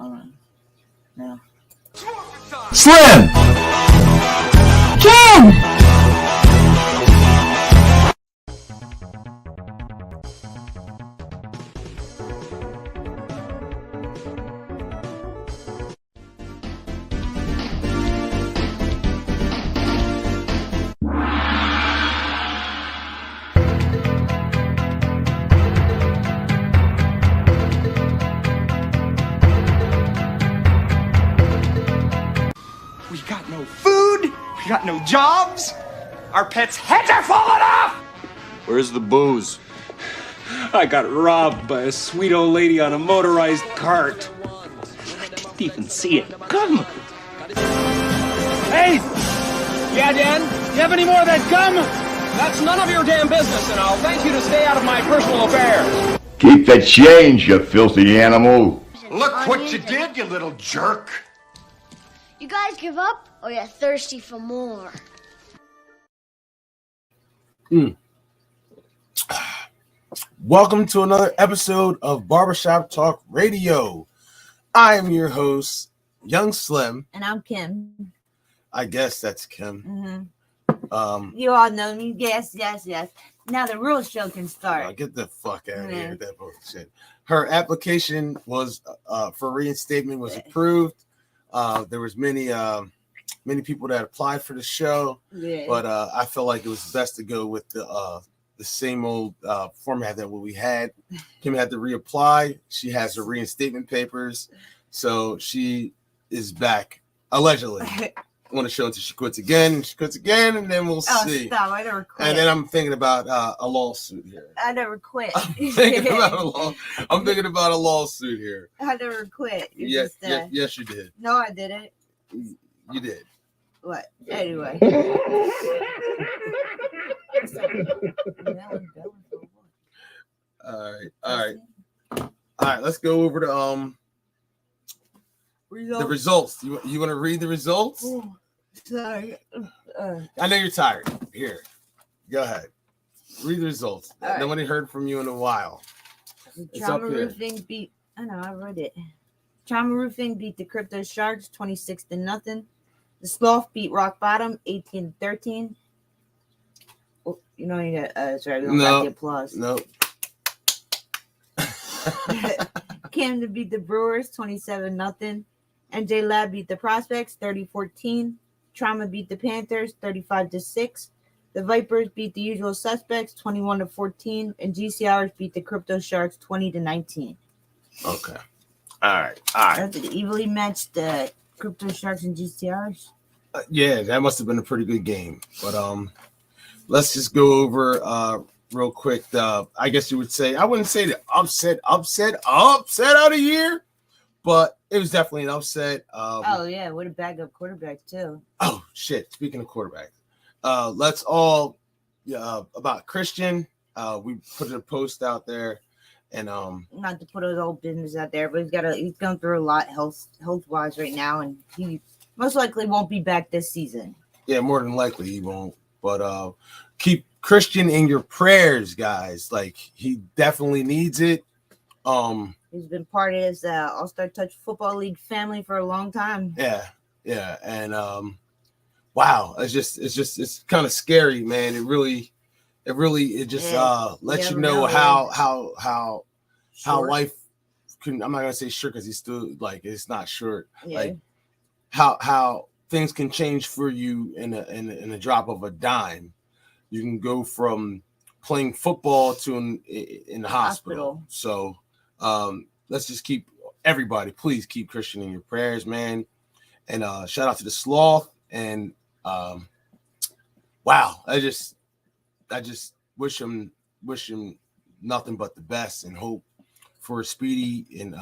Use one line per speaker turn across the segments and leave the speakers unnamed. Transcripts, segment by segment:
No.
Slim!
Ken!
We got no food, we got no jobs, our pets' heads are falling off!
Where's the booze?
I got robbed by a sweet old lady on a motorized cart. I didn't even see it come.
Hey! Yeah, Dan? You have any more of that gum? That's none of your damn business, and I'll thank you to stay out of my personal affairs.
Keep the change, you filthy animal.
Look what you did, you little jerk.
You guys give up, or you're thirsty for more?
Welcome to another episode of Barbershop Talk Radio. I am your host, Young Slim.
And I'm Kim.
I guess that's Kim.
Mm-hmm. You all know me. Yes. Now the real show can start.
Get the fuck out of here with that bullshit. Her application was for reinstatement was approved. There was many people that applied for the show, but I felt like it was best to go with the same old format that what we had. Kim had to reapply. She has her reinstatement papers, so she is back allegedly. I want to show until she quits again. She quits again, and then we'll see.
Stop! I never quit.
And then I'm thinking about a lawsuit here.
I never quit.
I'm thinking about a lawsuit here.
I never quit.
Yes, you did.
No, I didn't.
You did.
What? Anyway.
All right. Let's go over the results. You want to read the results?
Ooh, sorry.
I know you're tired. Here, go ahead. Read the results.
Right.
Nobody heard from you in a while.
Trauma Roofing beat. I know. I read it. Trauma Roofing beat the Crypto Sharks 26-0. The Sloth beat Rock Bottom 18-13. Oh, you know you got. Sorry, we don't got the applause.
No.
Camden beat the Brewers 27-0. NJ Lab beat the Prospects 30-14. Trauma beat the Panthers 35-6. The Vipers beat the Usual Suspects 21-14. And GCRs beat the Crypto Sharks 20-19.
Okay. All right.
Did it evenly match the Crypto Sharks and GCRs?
Yeah, that must have been a pretty good game. But let's just go over real quick. I guess you would say, I wouldn't say the upset out of the year, but it was definitely an upset.
What a backup quarterback too.
Oh shit! Speaking of quarterbacks, let's all about Christian. We put a post out there, and
not to put his old business out there, but he's going through a lot health wise right now, and he most likely won't be back this season.
Yeah, more than likely he won't. But keep Christian in your prayers, guys. Like, he definitely needs it.
He's been part of this All-Star Touch Football League family for a long time.
Yeah, and wow, it's kind of scary, man. It just lets you know how life can. I'm not gonna say sure because he's still like it's not short. Yeah. Like how things can change for you in a drop of a dime. You can go from playing football to in the hospital. So let's just keep everybody, please keep Christian in your prayers, man. And shout out to the Sloth. And wow, I just wish him nothing but the best and hope for a speedy and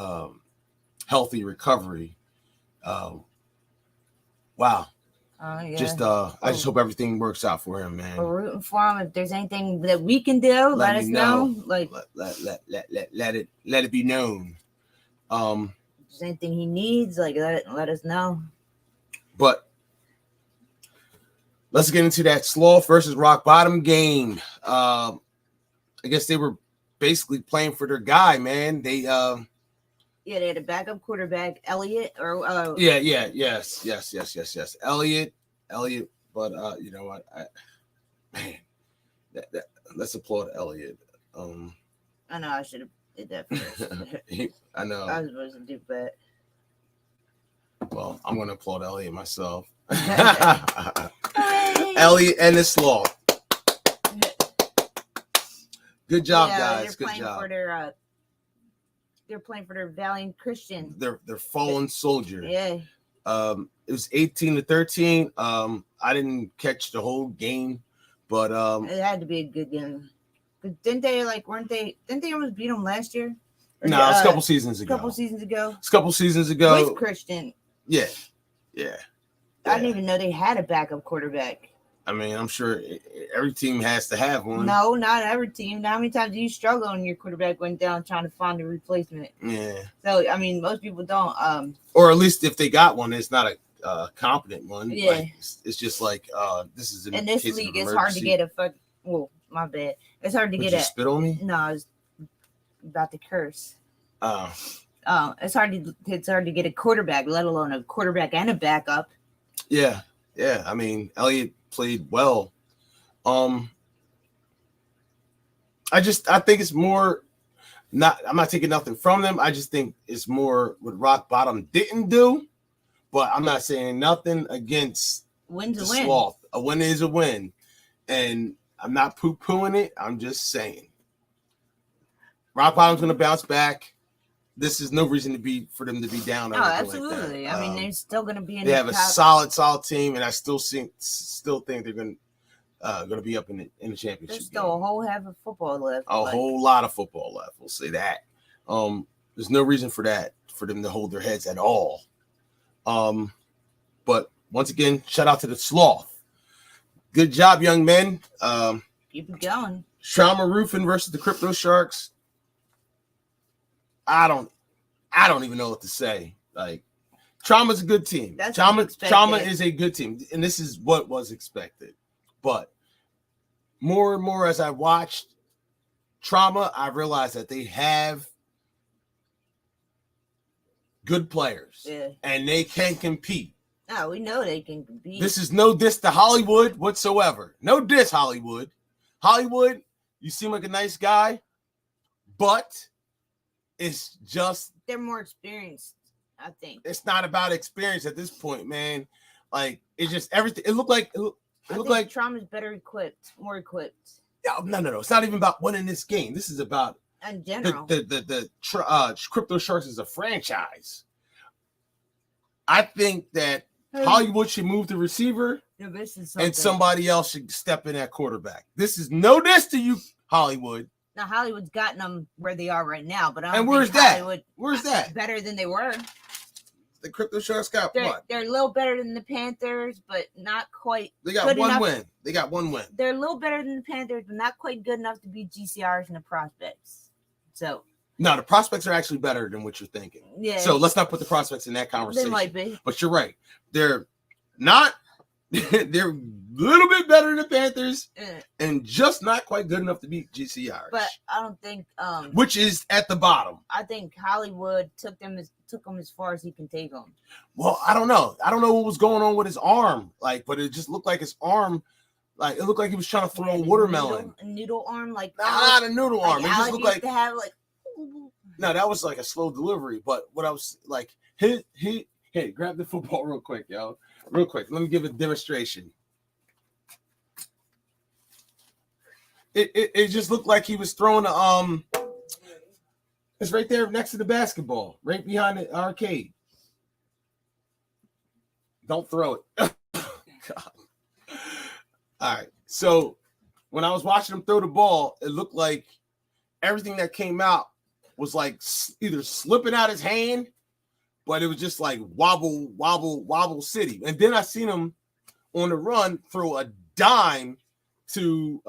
healthy recovery. Wow. I just hope everything works out for him, man.
We're rooting for him. If there's anything that we can do, let us know. Like
let it be known.
If there's anything he needs, like let us know.
But let's get into that Sloth versus Rock Bottom game. I guess they were basically playing for their guy, man. They
Yeah, they had a backup quarterback, Elliott, or
yes. Elliott, but you know what? Man, let's applaud Elliott.
I know I should have did that first.
I know.
I was supposed to do that.
Well, I'm going to applaud Elliott myself. Elliott and the Sloth. Good job, guys. Good job.
They're playing for their valiant Christian.
Their fallen soldier.
Yeah.
It was 18-13. I didn't catch the whole game, but
it had to be a good game. But didn't they almost beat them last year?
No, it was a couple seasons ago.
It's a couple seasons ago. With Christian.
Yeah.
I didn't even know they had a backup quarterback.
I mean, I'm sure every team has to have one.
No, not every team. How many times do you struggle when your quarterback went down trying to find a replacement?
Yeah.
So, I mean, most people don't.
Or at least if they got one, it's not a competent one.
Yeah.
Like, it's just like this is
in this league. It's hard to get a fuck. Well, my bad. It's hard to get a.
Spit on me?
No, I was about to curse.
Oh.
It's hard to get a quarterback, let alone a quarterback and a backup.
Yeah. I mean, Elliott played well. I think it's more I'm not taking nothing from them. I just think it's more what Rock Bottom didn't do, but I'm not saying nothing against
Win's
the
a win.
Sloth. A win is a win, and I'm not poo-pooing it. I'm just saying Rock Bottom's going to bounce back. This is no reason for them to be down.
Oh, absolutely. Like I mean, they're still going to be in.
They have a solid team, and I still think they're going to be up in the championship.
There's still a whole half of football left.
Whole lot of football left. We'll say that. There's no reason for them to hold their heads at all. But once again, shout out to the Sloth. Good job, young men.
Keep it going.
Trauma Roofing versus the Crypto Sharks. I don't even know what to say. Like, Trauma's a good team. Trauma is a good team, and this is what was expected. But more and more as I watched Trauma, I realized that they have good players, and they can compete.
Oh, we know they can compete.
This is no diss to Hollywood whatsoever. No diss, Hollywood. Hollywood, you seem like a nice guy, but it's just
they're more experienced, I think. It's
not about experience at this point, man. Like, it's just everything. It looked like
Trauma's better equipped, more equipped.
No. It's not even about winning this game. This is about
in general.
The Crypto Sharks is a franchise. I think that Hollywood should move the receiver, and somebody else should step in at quarterback. This is no diss to you, Hollywood.
Now Hollywood's gotten them where they are right now, but I don't
and where's
think
that?
Hollywood
Where's that?
Better than they were.
The Crypto Sharks got what?
They're a little better than the Panthers, but not quite.
They got one win. They got one win.
They're a little better than the Panthers, but not quite good enough to beat GCRs and the Prospects. So
no, the Prospects are actually better than what you're thinking.
Yeah.
So let's not put the Prospects in that conversation.
They might be,
but you're right. They're not. They're a little bit better than the Panthers, and just not quite good enough to beat GCRs.
But I don't think
which is at the bottom.
I think Hollywood took them as far as he can take them.
Well, I don't know. I don't know what was going on with his arm, but it just looked like his arm, it looked like he was trying to throw a watermelon.
A noodle arm,
not a noodle arm. It just looked like
to have
no, that was like a slow delivery. But what I was like, hey, grab the football real quick, yo. Real quick, let me give a demonstration. It just looked like he was throwing it's right there next to the basketball, right behind the arcade. Don't throw it. God. All right. So when I was watching him throw the ball, it looked like everything that came out was like either slipping out his hand, but it was just like wobble city. And then I seen him on the run throw a dime to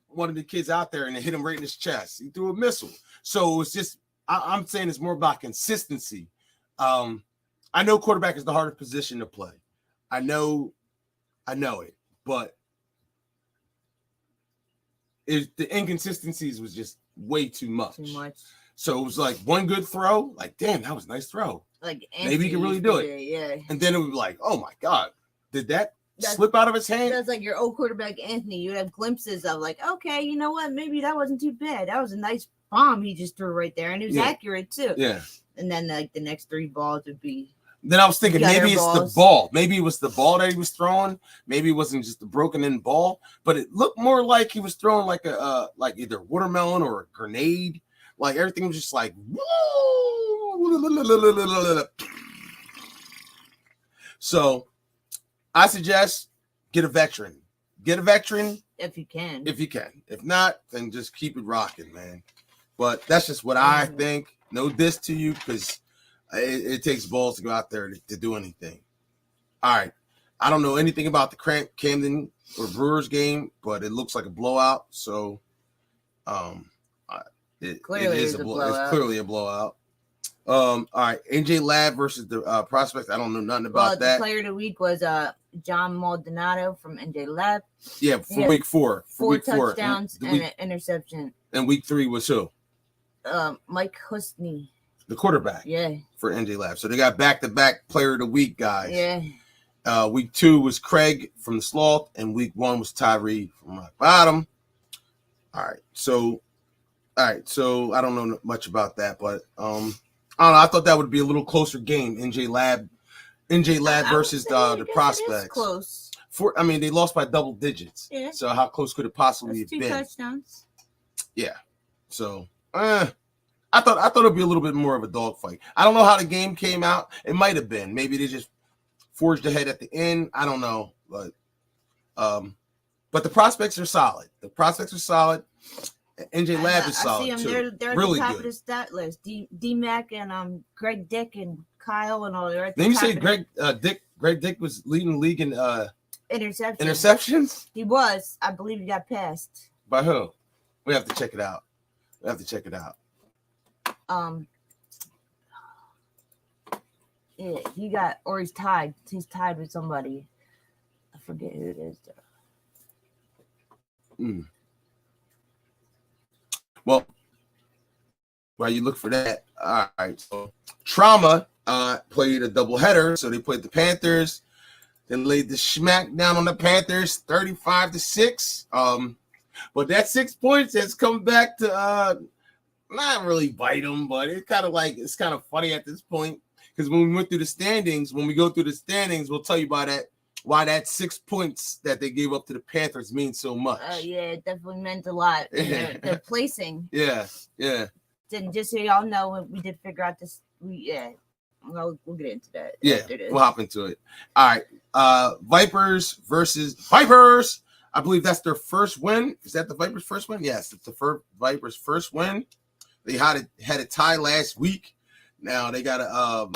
one of the kids out there and it hit him right in his chest. He threw a missile. So it's just, I'm saying it's more about consistency. I know quarterback is the hardest position to play. I know it, but the inconsistencies was just way too much. So it was like one good throw. Like, damn, that was a nice throw.
Like
maybe he can really do it.
Yeah.
And then it would be like, oh my God, did that slip out of his hand?
That's like your old quarterback Anthony. You'd have glimpses of like, okay, you know what? Maybe that wasn't too bad. That was a nice bomb he just threw right there, and it was accurate too.
Yeah.
And then like the next 3 balls would be.
Then I was thinking maybe it's
balls.
the ball. Maybe it was the ball that he was throwing. Maybe it wasn't just the broken in ball, but it looked more like he was throwing like a like either watermelon or a grenade. Like everything was just like. So I suggest get a veteran. Get a veteran
if you can.
If you can. If not, then just keep it rocking, man. But that's just what I think. No diss to you, because it takes balls to go out there to do anything. All right. I don't know anything about the Camden or Brewers game, but it looks like a blowout. So it's clearly a blowout. All right, A.J.Lab versus the Prospects. I don't know nothing about that.
The player of the week was John Maldonado from N.J.Lab.
Yeah, for week 4.
Four touchdowns and an interception.
And week 3 was who?
Mike Husney.
The quarterback.
Yeah. For
N.J.Lab. So they got back-to-back player of the week guys.
Yeah.
Week 2 was Craig from the Sloth, and week 1 was Tyree from Rock Bottom. All right, so I don't know much about that, but I don't know. I thought that would be a little closer game. NJ Lab versus the Prospects.
Close.
They lost by double digits.
Yeah.
So how close could it possibly have been?
2 touchdowns.
Yeah. So I thought it'd be a little bit more of a dogfight. I don't know how the game came out. It might have been. Maybe they just forged ahead at the end. I don't know, but the Prospects are solid. NJ Lab is solid.
I see them. They're
really
at the top
good.
of the stat list. D-Mac and Greg Dick and Kyle and all.
Then you say Greg Dick was leading the league in interceptions?
He was. I believe he got passed.
By who? We have to check it out.
Yeah, he got, or he's tied. He's tied with somebody. I forget who it is though.
Well, while you look for that, all right. So Trauma played a doubleheader. So they played the Panthers, then laid the smack down on the Panthers, 35-6. But that 6 points has come back to not really bite them, but it's kind of funny at this point, because when we go through the standings, we'll tell you about that. Why that 6 points that they gave up to the Panthers means so much.
Yeah, it definitely meant a lot. They're placing.
Yeah.
And just so y'all know, we did figure out this. We'll get into that.
Yeah, we'll hop into it. All right. Vipers versus Vipers. I believe that's their first win. Is that the Vipers' first win? Yes, it's the Vipers' first win. They had a tie last week. Now they got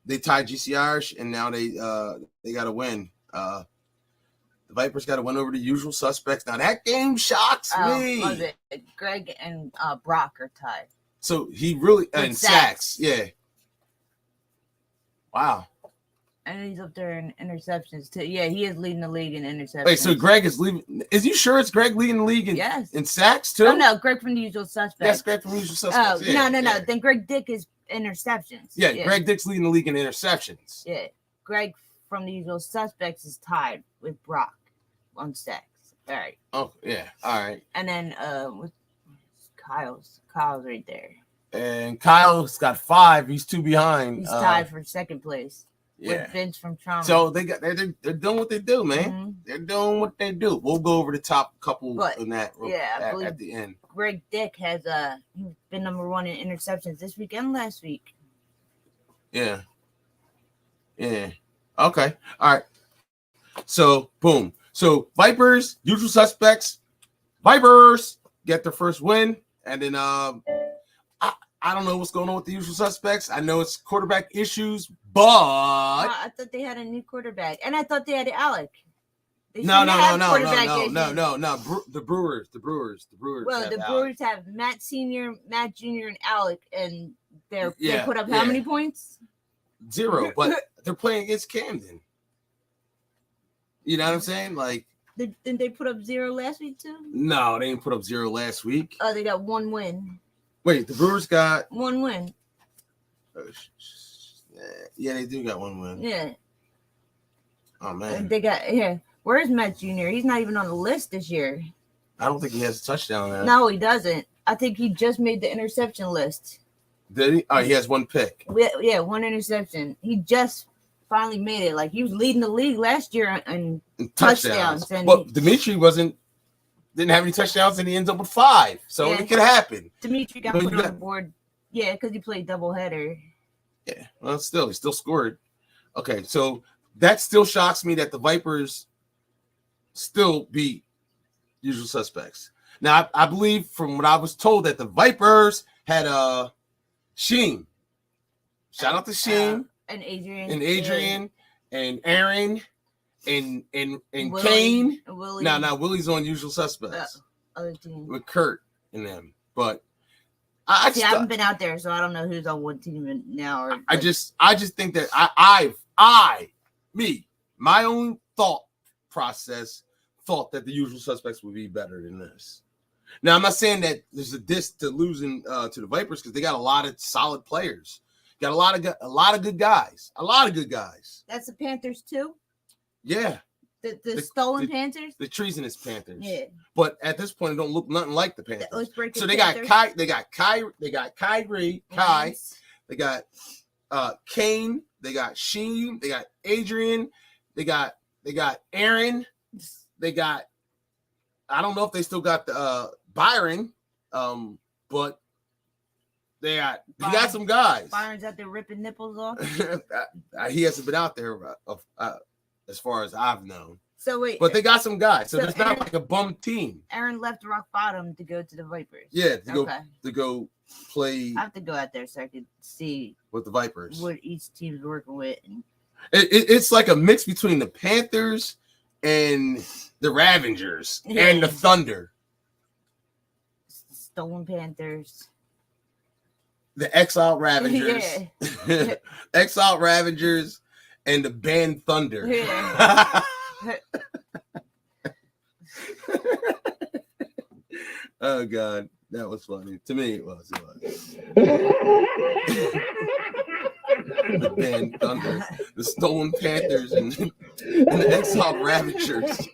they tied GC Irish, and now they got to win. The Vipers got to win over the Usual Suspects. Now that game shocks me.
Was it Greg and Brock are tied?
So he really and sacks. Yeah. Wow.
And he's up there in interceptions too. Yeah, he is leading the league in interceptions.
Wait, so Greg is leading? Is you sure it's Greg leading the league in sacks too?
Oh no, Greg from the Usual Suspects.
That's Greg from the Usual Suspects.
No. Then Greg Dick is interceptions.
Yeah, Greg Dick's leading the league in interceptions.
Yeah, Greg from the Usual Suspects is tied with Brock on sacks. All right.
Oh yeah, all right.
And then Kyle's right there.
And Kyle's got 5. He's 2 behind.
He's tied for second place.
Yeah.
With Vince from Trauma.
So they're doing what they do, man. Mm-hmm. They're doing what they do. We'll go over the top couple in that at the end.
Greg Dick has he's been number 1 in interceptions this week and last week.
Yeah. Okay. All right. So boom. So Vipers, Usual Suspects, Vipers get their first win, and then I don't know what's going on with the Usual Suspects. I know it's quarterback issues, but
I thought they had a new quarterback, and I thought they had Alec.
No. The Brewers.
Well, the Brewers have Matt Senior, Matt Junior, and Alec, and they put up how many points?
0. But they're playing against Camden. You know what I'm saying? Like,
didn't they put up 0 last week too?
No, they didn't put up 0 last week.
Oh, they got 1 win.
Wait, the Brewers got
1 win.
Yeah, they do got 1 win.
Yeah.
Oh man,
They got Where's Matt Jr.? He's not even on the list this year.
I don't think he has a touchdown now.
No, he doesn't. I think he just made the interception list.
Did he? Oh, he has 1 pick.
Yeah, 1 interception. He just finally made it. Like he was leading the league last year in touchdowns. And
well, Dimitri didn't have any touchdowns, and he ends up with 5. So it could happen.
Dimitri got put on the board. Yeah, because he played doubleheader.
Yeah, well, he still scored. Okay, so that still shocks me that the Vipers still beat Usual Suspects. Now, I believe from what I was told that the Vipers had Sheen. Shout out to Sheen
and
Adrian and Aaron and
Willie,
Kane.
Willie.
Now Willie's on Usual Suspects
Other team
with Kurt and them, but I
haven't been out there, so I don't know who's on what team now.
I just think that my own thought process thought that the Usual Suspects would be better than this. Now I'm not saying that there's a diss to losing to the Vipers because they got a lot of solid players, got a lot of good guys,
That's the Panthers too.
Yeah,
the stolen Panthers,
the treasonous Panthers.
Yeah,
but at this point, it don't look nothing like the Panthers. So they
Panthers.
got Kyrie, they got Kane, they got Sheen, they got Adrian, they got Aaron, they got. I don't know if they still got the Byron, but they got some guys.
Byron's out there ripping nipples off.
He hasn't been out there as far as I've known.
So wait,
but they got some guys, so it's not like a bum team.
Aaron left Rock Bottom to go to the Vipers.
Yeah, to go play.
I have to go out there so I could see
what the Vipers,
what each team's working with.
It's like a mix between the Panthers and the Ravengers and the Thunder.
Stolen Panthers.
The Exiled Ravengers. Exiled Ravengers and the Banned Thunder. Yeah. Oh, God. That was funny. To me, it was. The Banned Thunder. The Stolen Panthers and the Exiled Ravengers.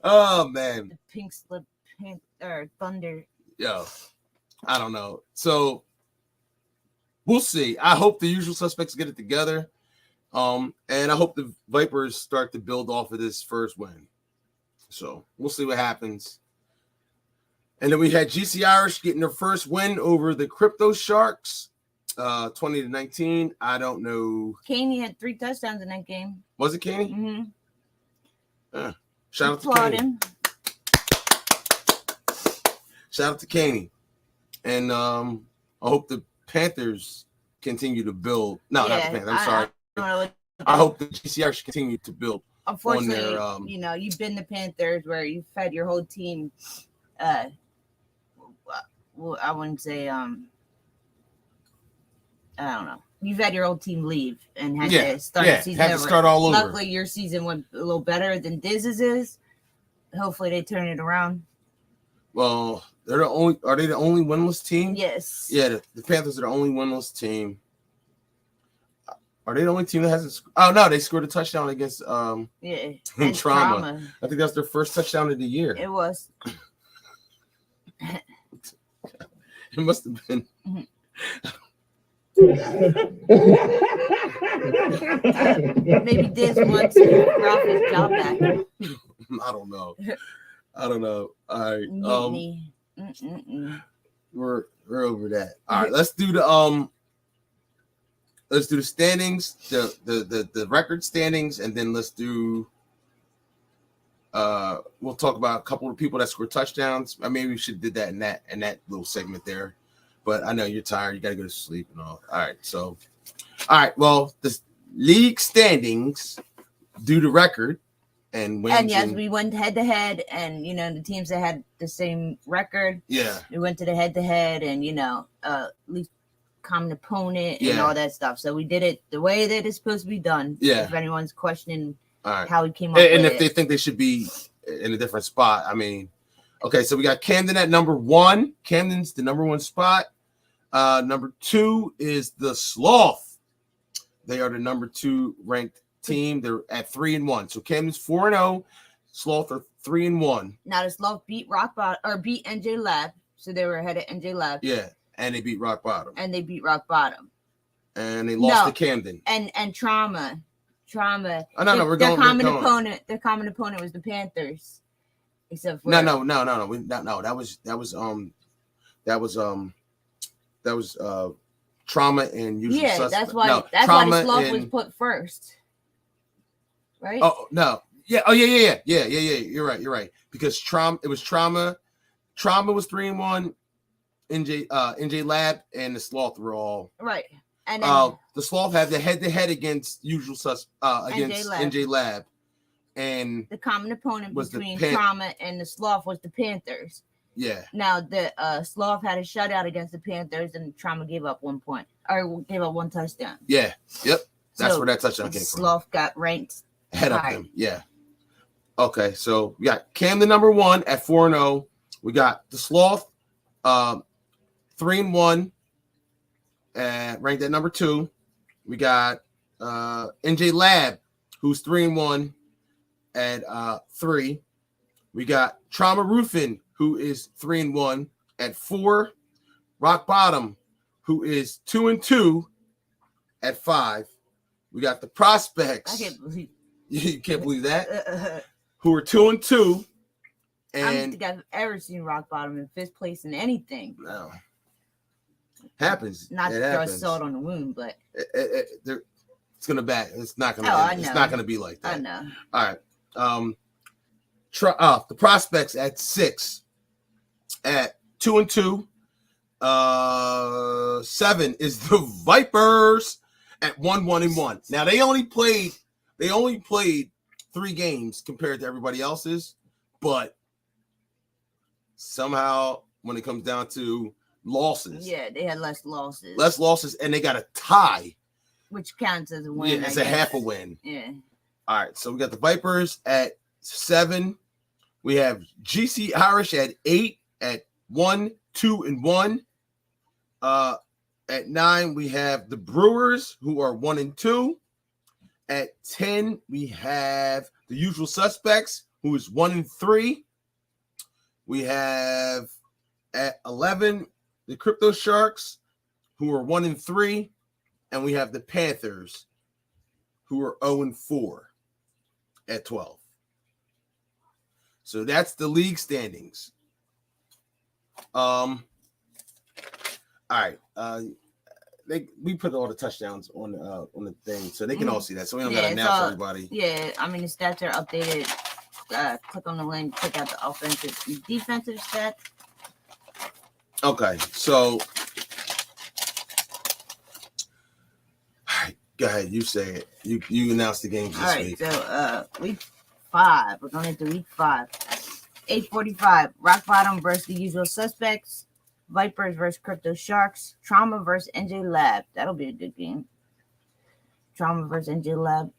Oh, man.
The Pink Slip Thunder.
Yo, I don't know. So, we'll see. I hope the Usual Suspects get it together. And I hope the Vipers start to build off of this first win. So, we'll see what happens. And then we had GC Irish getting their first win over the Crypto Sharks, 20-19. I don't know.
Caney had 3 touchdowns in that game.
Was it Caney?
Mm-hmm.
Shout out to Caney. Shout out to Caney. And I hope the Panthers continue to build. No, not the Panthers. I'm sorry. I hope the GC Irish continue to build.
Unfortunately, you've been the Panthers where you've had your whole team. Well, I wouldn't say. I don't know. You've had your old team leave and had to start the season over.
Start all over.
Luckily, your season went a little better than Diz's is. Hopefully, they turn it around.
Well, are they the only winless team?
Yes.
Yeah, the Panthers are the only winless team. Are they the only team that hasn't? Oh no, they scored a touchdown against
and
Trauma. I think that's their first touchdown of the year.
It was.
It must have been.
Maybe Diz wants Ralph's job back.
I don't know. All right. We're over that. All right, let's do the standings, the record standings, and then let's do we'll talk about a couple of people that scored touchdowns. Maybe we should did that in that little segment there. But I know you're tired, you gotta go to sleep and all. All right, well, the league standings do the record and wins.
And yes, we went head to head, and the teams that had the same record.
Yeah.
We went to the head to head, and least common opponent and all that stuff. So we did it the way that it's supposed to be done.
Yeah.
If anyone's questioning
how
we came up
and
with
if they think they should be in a different spot, I mean, Okay, so we got Camden at number 1. Camden's the number 1 spot. Number 2 is the Sloth. They are the number 2 ranked team. They're at 3-1. So Camden's 4-0. Sloth are 3-1.
Now the Sloth beat beat NJ Lab, so they were ahead of NJ Lab.
Yeah, and they beat Rock Bottom.
And they beat Rock Bottom.
And they lost to Camden.
And Trauma. Oh
no, we're
their
going.
Their common opponent was the Panthers. Except for
No. That was Trauma and Usual Suspect.
That's why the Sloth was put first. Right?
Oh no. Yeah. Oh yeah. You're right. Because Trauma was 3-1. NJ Lab and the Sloth were all
right. And then,
the Sloth had the head-to-head against against NJ Lab, and
the common opponent between Trauma and the Sloth was the Panthers.
Yeah.
Now the Sloth had a shutout against the Panthers, and Trauma gave up 1 point or gave up 1 touchdown.
Yeah. Yep. That's where that touchdown came from.
Sloth got ranked
ahead of them. Yeah. Okay, so we got Camden number 1 at 4-0. We got the Sloth 3-1 and ranked at number 2. We got NJ Lab, who's 3-1 at 3. We got Trauma Roofing, who is 3-1 at 4. Rock Bottom, who is 2-2 at 5. We got the Prospects.
I can't believe
you can't believe that. Who are 2-2.
And I don't think I've ever seen Rock Bottom in 5th place in anything.
No. Happens.
Not to throw salt on the wound, but
it's gonna back. It's not gonna. It's not gonna be like that.
I know.
All right. The Prospects at 6, at 2-2. 7 is the Vipers at 1-1-1. Now they only played 3 games compared to everybody else's, but somehow when it comes down to losses,
they had less losses,
and they got a tie,
which counts as a win.
Yeah, it's a half a win.
Yeah.
All right, so we got the Vipers at 7. We have GC Irish at 8 at 1-2-1. At 9 we have the Brewers, who are 1-2. At 10 we have the Usual Suspects, who is 1-3. We have at 11 the Crypto Sharks, who are 1-3, and we have the Panthers, who are 0-4 at 12. So that's the league standings. All right. We put all the touchdowns on the thing, so they can all see that. So we don't got to announce everybody.
Yeah, I mean the stats are updated. Click on the link, check out the offensive and defensive stats.
Okay, so all right, go ahead. You say it. You announced the games this week.
All right, so week 5. We're going into week 5. 8:45. Rock Bottom versus the Usual Suspects. Vipers versus Crypto Sharks. Trauma versus NJ Lab. That'll be a good game. Trauma versus NJ Lab.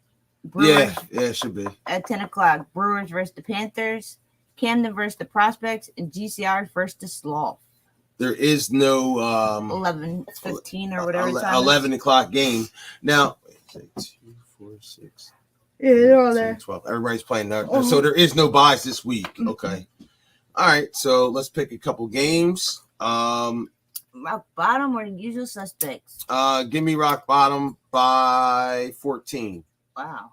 Brewers, yeah, it should be.
At 10 o'clock, Brewers versus the Panthers. Camden versus the Prospects. And GCR versus the Sloth.
There is no
11:15 or whatever.
11 o'clock game. Now, 2, 4, 6.
Yeah, they're all there.
12. Everybody's playing now. So there is no buys this week. Okay. All right. So let's pick a couple games.
Rock Bottom or Usual Suspects?
Give me Rock Bottom by 14.
Wow.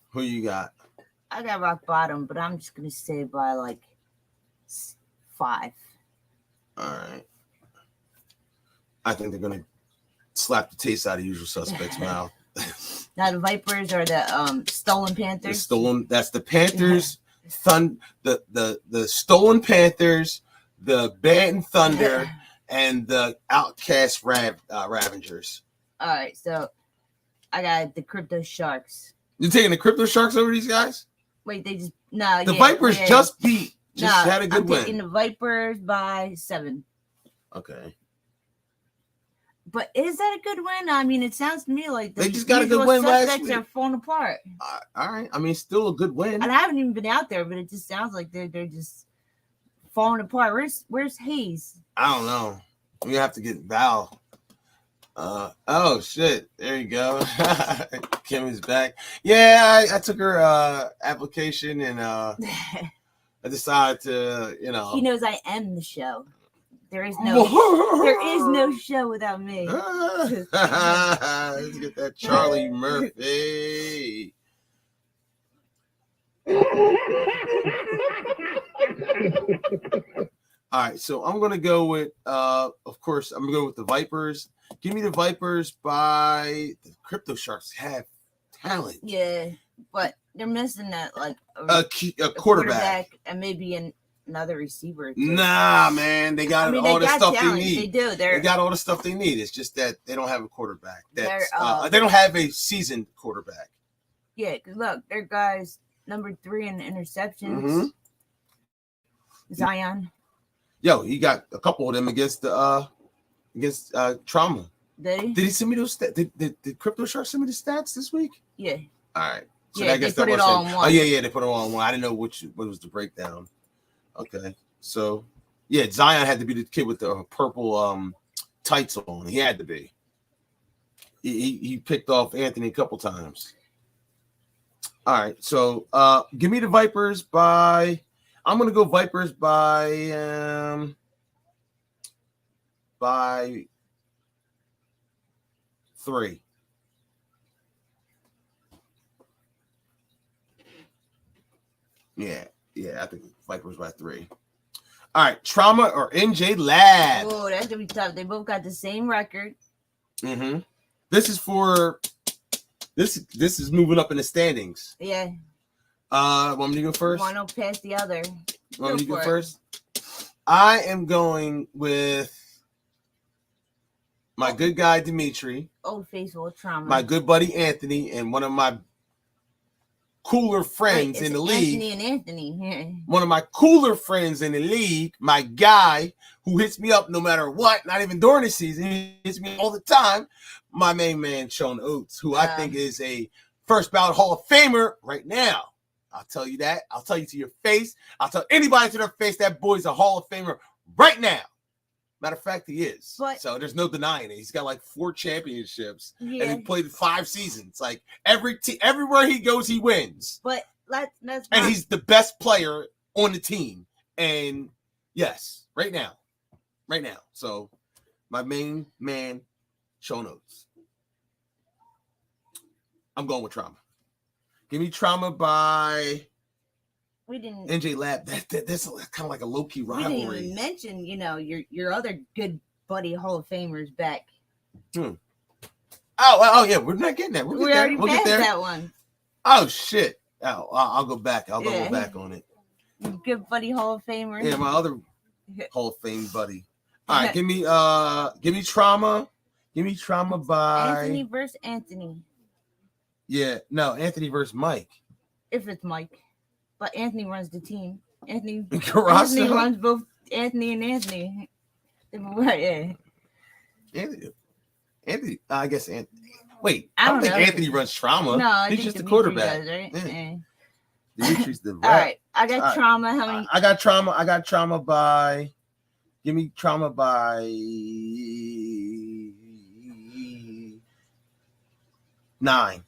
Who you got?
I got Rock Bottom, but I'm just gonna say by like 5.
All right. I think they're gonna slap the taste out of Usual Suspects' mouth.
Now the Vipers are the Stolen Panthers.
That's the Panthers. The Stolen Panthers, the Bantam Thunder, and the Outcast Ravengers.
All right, so I got the Crypto Sharks.
You taking the Crypto Sharks over these guys?
Wait, they just
The Vipers just had a good win.
I'm taking the Vipers by 7.
Okay.
But is that a good win? I mean, it sounds to me like
they just got a good win last week.
Are falling apart.
All right. I mean, still a good win.
And I haven't even been out there, but it just sounds like they're just falling apart. Where's Hayes?
I don't know. We have to get Val. Oh shit! There you go. Kim is back. Yeah, I took her application and I decided to,
He knows I am the show. There is no show without me.
Let's get that Charlie Murphy. All right, so I'm gonna go with of course I'm gonna go with the Vipers. Give me the Vipers by the Crypto Sharks have talent.
Yeah, but they're missing that like
a quarterback
and maybe another receiver.
Nah, man, they got all the stuff
talent.
they need.
They do.
They got all the stuff they need. It's just that they don't have a quarterback. They
don't
have a seasoned quarterback.
Yeah, because look, their guy's number 3 in interceptions.
Mm-hmm.
Zion.
Yo, he got a couple of them against Trauma.
Did
he send me those stats? Did Crypto Shark send me the stats this week?
Yeah.
All right. So
yeah,
I guess
they put it all on one.
Oh yeah, they put it all on one. I didn't know what was the breakdown. Okay. So yeah, Zion had to be the kid with the purple tights on. He had to be. He picked off Anthony a couple times. All right. So give me the Vipers by. I'm gonna go Vipers by 3. Yeah, I think Vipers by 3. All right, Trauma or NJ Lab.
Oh, that's gonna be tough. They both got the same record.
Mm-hmm. This is for this is moving up in the standings.
Yeah.
Want me to go first?
One will pass the other.
Want me to go first? I am going with my good guy Dimitri.
Old faithful Trauma.
My good buddy Anthony, and one of my cooler friends in the league.
Anthony and Anthony.
One of my cooler friends in the league, my guy who hits me up no matter what, not even during the season, he hits me all the time. My main man, Sean Oates, who I think is a first ballot Hall of Famer right now. I'll tell you that. I'll tell you to your face. I'll tell anybody to their face that boy's a Hall of Famer right now. Matter of fact, he is. So there's no denying it. He's got like 4 championships, and he played 5 seasons. Like everywhere he goes, he wins.
But
and he's the best player on the team. And yes, right now. So my main man, Sean Oates. I'm going with Trauma. Give me Trauma by.
We didn't.
NJ Lab. That's kind of like a low key rivalry.
We didn't even mention, your other good buddy Hall of Famers back.
Oh yeah, we're not getting that.
We already passed that one.
Oh shit! I'll go back. I'll go back on it.
Good buddy Hall of Famer.
Yeah, my other Hall of Fame buddy. All right, give me Trauma. Give me Trauma by
Anthony versus Anthony.
Yeah, no, Anthony versus Mike.
If it's Mike. But Anthony runs the team. Anthony runs both Anthony and Anthony. Yeah.
Anthony. I guess Anthony. Wait,
I don't
think
know.
Anthony runs Trauma.
No,
he's just a quarterback.
Does, right?
Yeah. Dimitri's the rep.
All right, I got Trauma. How many?
I got Trauma by. Give me Trauma by 9.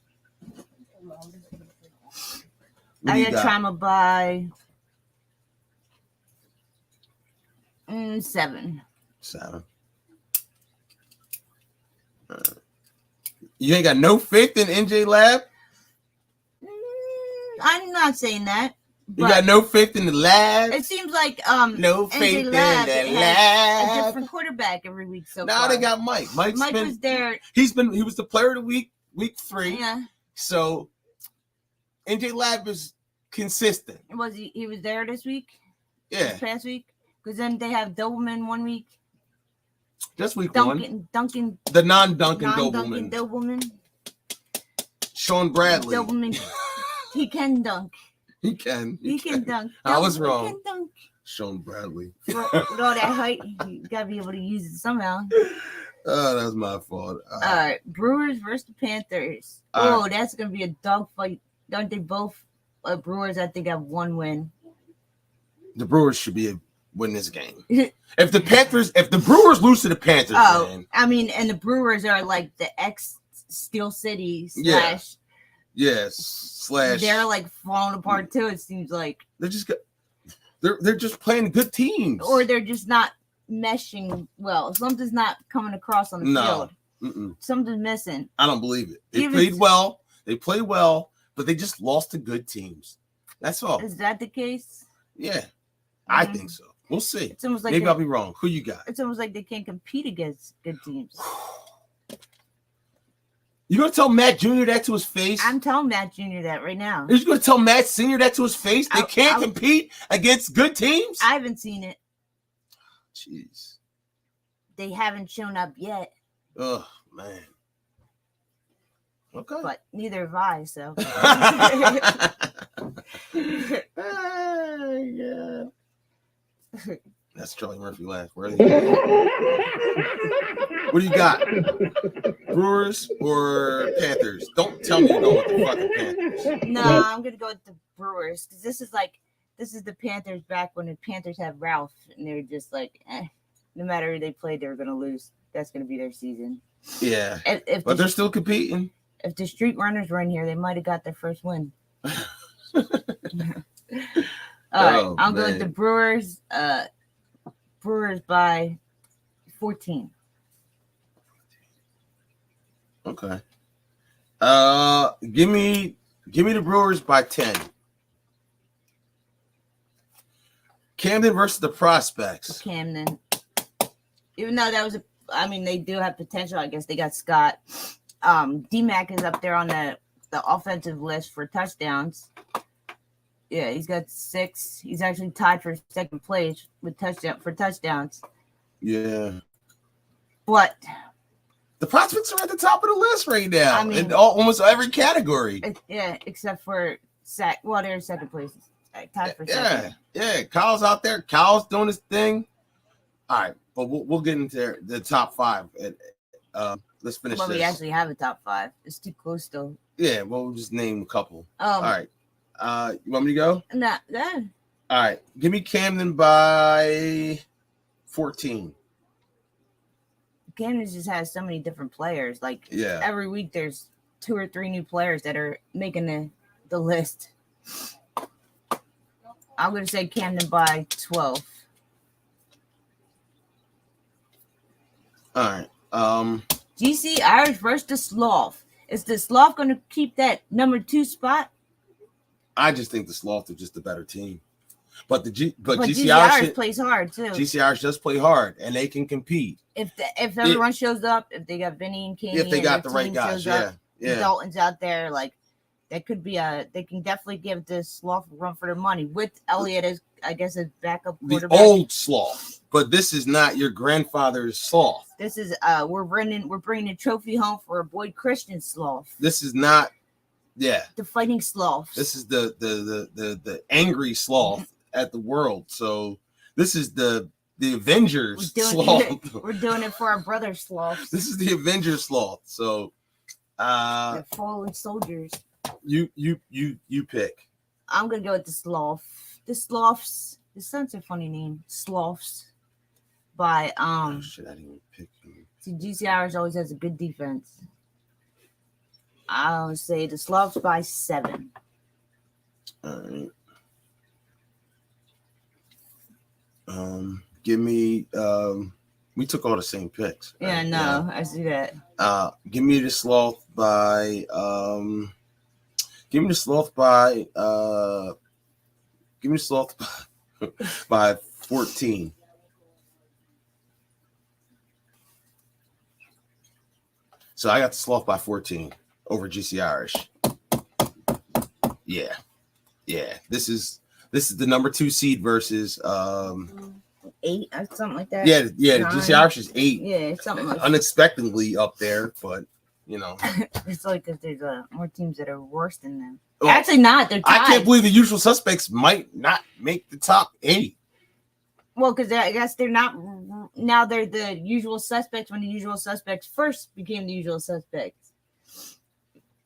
I got Trauma by 7.
7. You ain't got no faith in NJ Lab?
I'm not saying that.
You got no faith in the lab?
It seems like
no faith in the lab.
A different quarterback every week. So
now they got Mike. Mike
was there.
He was the player of the week 3.
Yeah.
So NJ Lab is consistent.
Was he was there this week?
Yeah.
This past week? Because then they have Doberman one week.
Just week
Duncan.
The non-Duncan Doberman. Sean Bradley.
Doberman. He can dunk.
He can
dunk.
I was wrong.
He can dunk.
Sean Bradley.
With all that height, you gotta be able to use it somehow.
Oh, that was my fault.
All right, Brewers versus the Panthers.
All
Oh, that's gonna be a dogfight. Don't they both? Brewers, I think, have one win.
The Brewers should win this game. If the Brewers lose to the Panthers, man.
I mean, and the Brewers are like the ex-Steel City /
Yes.
They're like falling apart too. It seems like
they're just playing good teams,
or they're just not meshing well. Something's not coming across on the field.
Mm-mm.
Something's missing.
I don't believe it. They played well. They play well, but they just lost to good teams. That's all.
Is that the case?
Yeah, I think so. We'll see.
It's almost like
maybe I'll be wrong. Who you got?
It's almost like they can't compete against good teams.
You gonna tell Matt Jr. that to his face?
I'm telling Matt Jr. that right now.
You're gonna tell Matt Sr. that to his face? They can't compete against good teams?
I haven't seen it.
Jeez.
They haven't shown up yet.
Oh man. Okay.
But neither have I, so.
Yeah. That's Charlie Murphy last. Where are they? What do you got? Brewers or Panthers? Don't tell me you're going with the fucking Panthers.
No, I'm gonna go with the Brewers because this is the Panthers back when the Panthers had Ralph and they're just like, no matter who they played, they were gonna lose. That's gonna be their season.
Yeah, but they're still competing.
If the Street Runners were in here, they might have got their first win. All right, I'll go with the Brewers. Brewers by 14.
Okay. Give me the Brewers by 10. Camden versus the Prospects.
Camden. Even though that was they do have potential. I guess they got Scott. D-Mac is up there on the offensive list for touchdowns. Yeah, he's got 6. He's actually tied for second place with touchdowns.
Yeah.
But
the Prospects are at the top of the list right now in almost every category.
Yeah, except for they're second place. Tied for second.
Yeah. Kyle's out there. Kyle's doing his thing. All right, but we'll get into the top 5. Let's finish this.
We actually have a top 5. It's too close still.
Yeah, well, we'll just name a couple. All right. You want me to go?
No.
All right. Give me Camden by 14.
Camden just has so many different players. Like every week there's 2 or 3 new players that are making the list. I'm going to say Camden by 12.
All right.
GC Irish versus the Sloth. Is the Sloth going to keep that number 2 spot?
I just think the Sloth are just a better team. But
GC Irish plays hard too.
GC Irish does play hard, and they can compete.
If everyone shows up, if they got Vinny and Kenny,
if they got the right guys, yeah.
Dalton's out there, like that could be they can definitely give the Sloth a run for their money with Elliott as backup quarterback.
The old Sloth, but this is not your grandfather's Sloth.
This is we're bringing a trophy home for a Boyd Christian Sloth.
This is not,
the fighting Sloth.
This is the angry Sloth at the world. So this is the Avengers Sloth.
We're doing it for our brother Sloths.
This is the Avengers Sloth. So
the fallen soldiers.
You pick.
I'm gonna go with the Sloth. The Sloths. This sounds a funny name. Sloths. By
shit, I didn't even pick him.
See, GC Irish always has a good defense. I'll say the Sloths by 7.
All right. Give me we took all the same picks. Right?
Yeah, no, I see that.
Give me the Sloth by by 14. So I got the Sloth by 14 over GC Irish. Yeah. This is the number 2 seed versus
8 or something like that.
Yeah. 9. GC Irish is 8.
Yeah, something like
unexpectedly up there, but
it's like that there's more teams that are worse than them. Well, actually, not. They're tied.
I can't believe the Usual Suspects might not make the top 8.
Well, because I guess they're not now they're the usual suspects when the usual suspects first became the usual suspects.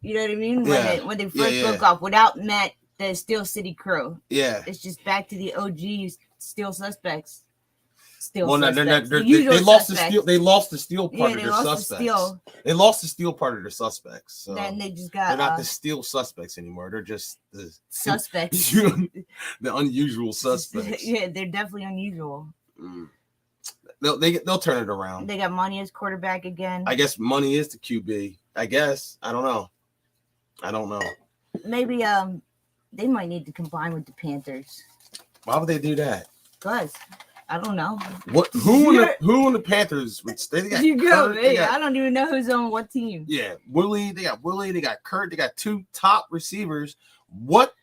You know what I mean? When they first broke off without Matt, the Steel City crew.
Yeah.
It's just back to the OG Steel suspects.
They lost the steel part of their suspects. They lost the steel part of their suspects. So
then they just got
they're not the steel suspects anymore. They're just the
suspects.
The unusual suspects.
Yeah, they're definitely unusual.
They'll turn it around.
They got Money as quarterback again.
I guess Money is the QB. I guess. I don't know. Maybe
they might need to combine with the Panthers.
Why would they do that?
Because I don't know.
What? Who in the Panthers would stay?
I don't even know who's on what team.
Yeah, Willie. They got Willie. They got Kurt. They got 2 top receivers. What?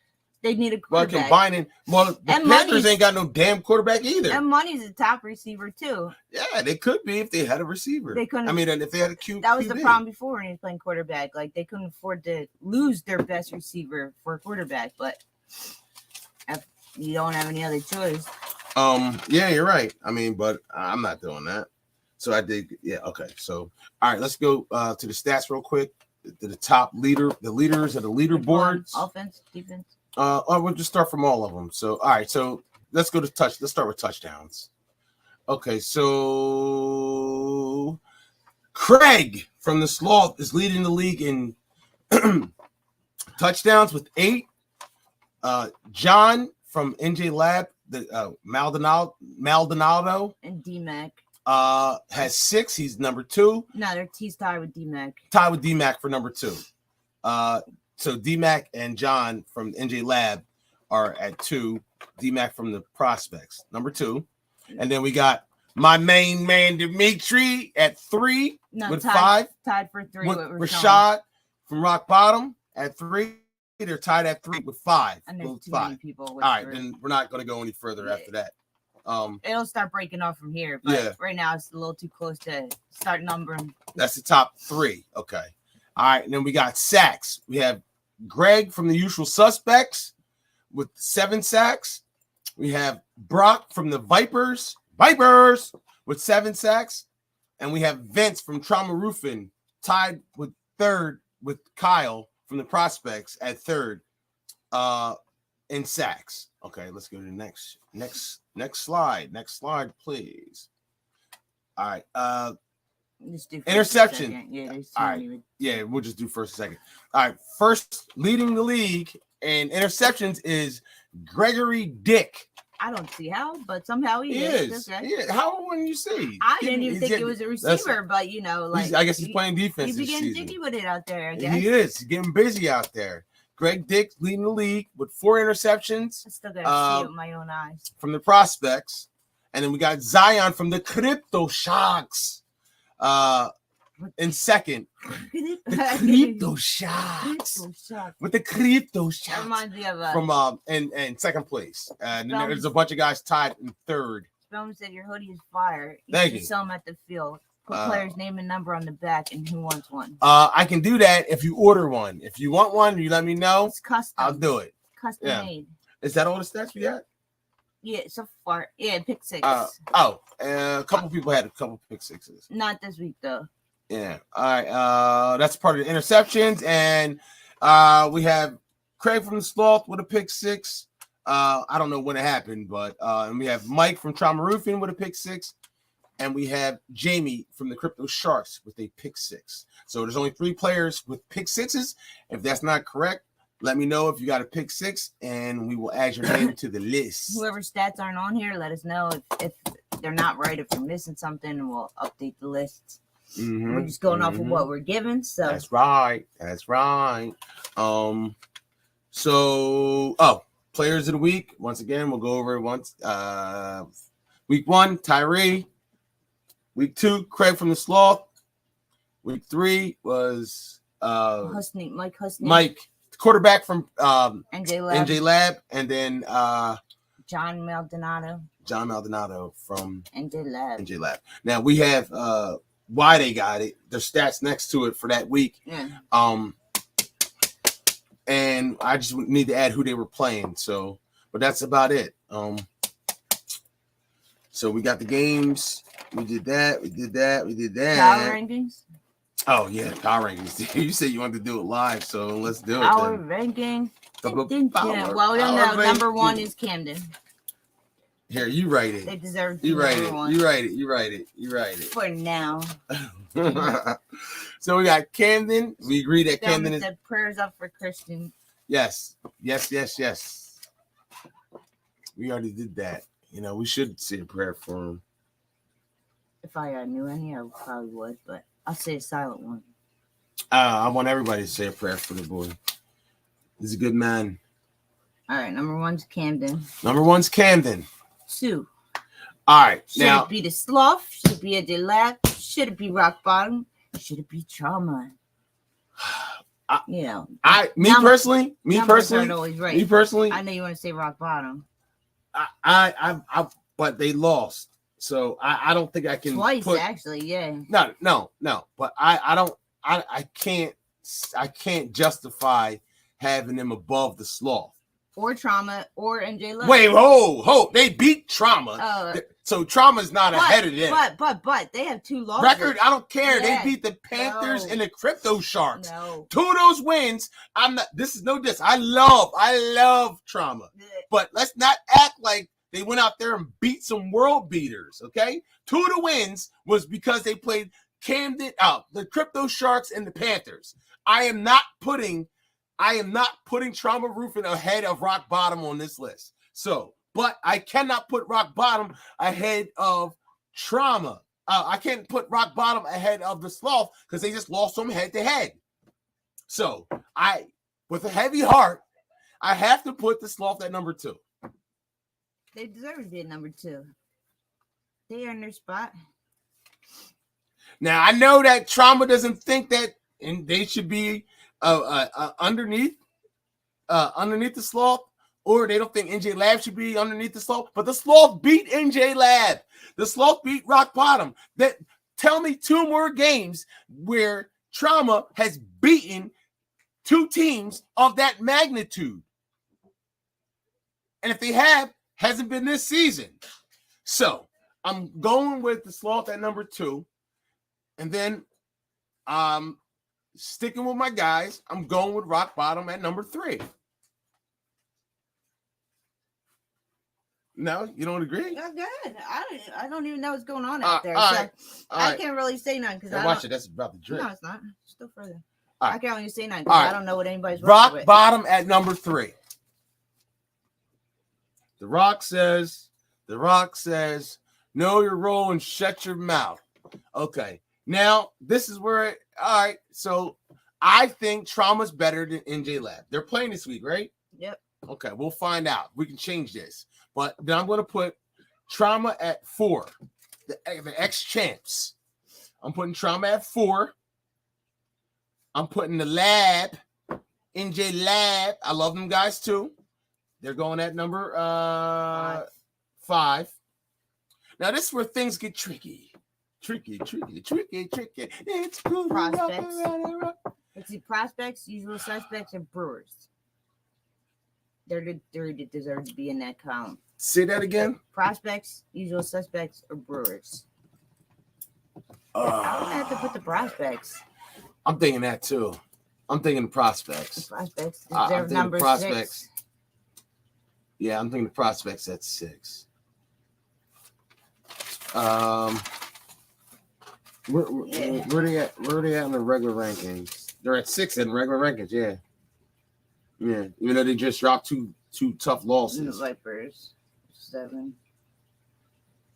They need a quarterback.
Combining. Well, the Panthers ain't got no damn quarterback either.
And Money's a top receiver too.
Yeah, they could be if they had a receiver.
They couldn't.
I mean, if they had a QB.
That was the problem before when he was playing quarterback. Like they couldn't afford to lose their best receiver for a quarterback. But if you don't have any other choice.
Yeah, you're right. I mean, but I'm not doing that. So I did. Yeah. Okay. So all right, let's go to the stats real quick. The top leaders of the leaderboards.
Offense, defense.
We'll just start from all of them. So, all right. So let's go to Let's start with touchdowns. Okay. So Craig from the Sloth is leading the league in touchdowns with 8. John from NJ Lab, the Maldonado
and D-Mac
has 6. He's number 2.
No, he's tied with D-Mac.
Tied with D-Mac for number 2. So D-Mac and John from NJ Lab are at 2. D-Mac from the Prospects, number 2. And then we got my main man Dimitri at 3 with 5.
Tied for 3 with
Rashad from Rock Bottom at 3. They're tied at 3 with 5.
And there's too
5.
many people.
All right, then we're not going to go any further after that.
It'll start breaking off from here, but right now it's a little too close to start numbering.
That's the top 3. Okay. All right, and then we got sacks. We have Greg from the Usual Suspects with 7 sacks. We have Brock from the Vipers with 7 sacks. And we have Vince from Trauma Roofing tied with 3rd with Kyle from the Prospects at 3rd in sacks. Okay, let's go to the next slide. Next slide, please. All right. Interception. All right. Yeah, we'll just do first and second. All right. First leading the league in interceptions is Gregory Dick.
I don't see how, but somehow he is. Okay.
Yeah. How wouldn't you see?
I didn't even think it was a receiver, but
I guess he's playing defense.
He's getting jiggy with it out there. I guess.
He is. He's getting busy out there. Greg Dick leading the league with 4 interceptions.
I still gotta see it with my own eyes.
From the Prospects. And then we got Zion from the Crypto Shocks. In second. The Crypto Shocks. With the Crypto Shocks.
That reminds me of
from in second place. And then there's a bunch of guys tied in 3rd.
Spellman said your hoodie is fire.
Thank you.
Sell them at the field. Put player's name and number on the back and who wants one.
I can do that if you order one. If you want one, you let me know.
It's custom.
I'll do it.
Custom made.
Is that all the stats we got?
Yeah, so far. Yeah, pick 6.
A couple people had a couple pick 6s.
Not this week though.
Yeah. All right. That's part of the interceptions, and we have Craig from the Sloth with a pick 6. I don't know when it happened, but and we have Mike from Trauma Roofing with a pick 6. And we have Jamie from the Crypto Sharks with a pick 6. So there's only 3 players with pick 6s. If that's not correct, let me know if you got a pick 6, and we will add your name to the list.
Whoever's stats aren't on here, let us know if they're not right, if we're missing something, and we'll update the lists. Mm-hmm, we're just going off of what we're given. So
that's right. So players of the week. Once again, we'll go over it once. Week 1, Tyree. Week 2, Craig from the Sloth. Week 3 was
Mike Husney.
Mike, quarterback from
NJ
Lab, and then
John Maldonado
from
NJ Lab.
Now we have why they got it. Their stats next to it for that week.
Yeah.
And I just need to add who they were playing. So, but that's about it. So we got the games. We did that. We did that. We did that.
Power rankings.
Oh yeah, power rankings. You said you wanted to do it live, so let's do it.
Power
Then.
ranking.
Power
Well, no. Number
ranking.
1 is Camden.
Here, you write it.
They deserve to
You
be
write
number
it.
1.
You write it. You write it. You write it.
For now.
So we got Camden. We agree that Camden is.
Said prayers up for Christian.
Yes. Yes. We already did that. You know, we should say a prayer for him.
If I knew any, I probably would, but I'll say a silent one.
I want everybody to say a prayer for the boy. He's a good man.
All right, number 1's Camden.
Number 1's Camden.
2.
All right,
Should
now
it be the sloth? Should it be a J-Lab? Should it be rock bottom? Should it be trauma? Me personally, always right.
me personally,
I know you want to say rock bottom.
I but they lost, so I don't think I can
twice actually. Yeah.
No. But I can't justify having them above the sloth
or trauma or NJ Love.
Wait, ho! They beat trauma, so Trauma's not ahead of them.
But they have 2 losses.
Record, I don't care.
Yeah.
They beat the Panthers and the Crypto Sharks.
No.
2 of those wins. I'm not. This is no diss. I love Trauma, but let's not act like they went out there and beat some world beaters. Okay, 2 of the wins was because they played Camden out, the Crypto Sharks and the Panthers. I am not putting Trauma Roofing ahead of Rock Bottom on this list. So, but I cannot put Rock Bottom ahead of Trauma. I can't put Rock Bottom ahead of the Sloth because they just lost them head to head. So, with a heavy heart, I have to put the Sloth at number 2.
They deserve to be at number 2. They earned their spot.
Now, I know that Trauma doesn't think that and they should be underneath the Sloth, or they don't think NJ Lab should be underneath the Sloth, but the Sloth beat NJ Lab. The Sloth beat Rock Bottom. Tell me 2 more games where Trauma has beaten 2 teams of that magnitude. And if they have, hasn't been this season. So I'm going with the Sloth at number 2. And then sticking with my guys, I'm going with Rock Bottom at number 3. No, you don't agree?
Oh, good. I don't even know what's going on out there. I can't really say nothing because I
watch it. That's about the drip.
No, it's not. Still further.
Right.
I can't really say nothing because I don't know what anybody's
Rock
with.
Bottom at number 3. The Rock says, know your role and shut your mouth. Okay. Now, this is where, all right, so I think Trauma's better than NJ Lab. They're playing this week, right?
Yep.
Okay, we'll find out. We can change this. But then I'm going to put Trauma at 4, the ex-champs. I'm putting Trauma at 4. I'm putting the Lab, NJ Lab. I love them guys too. They're going at number 5. Now, this is where things get tricky. Tricky. It's cool.
Prospects. Let's see, prospects, usual suspects, and brewers. They deserve to be in that column.
Say that again.
Prospects, usual suspects, or brewers. I don't have to put the prospects.
I'm thinking that too. I'm thinking the prospects.
The prospects deserve number 6.
Yeah, I'm thinking the prospects at 6. Where are they at? Where are they at in the regular rankings? They're at 6 in regular rankings. Yeah. Even though they just dropped two tough losses.
And the Vipers 7.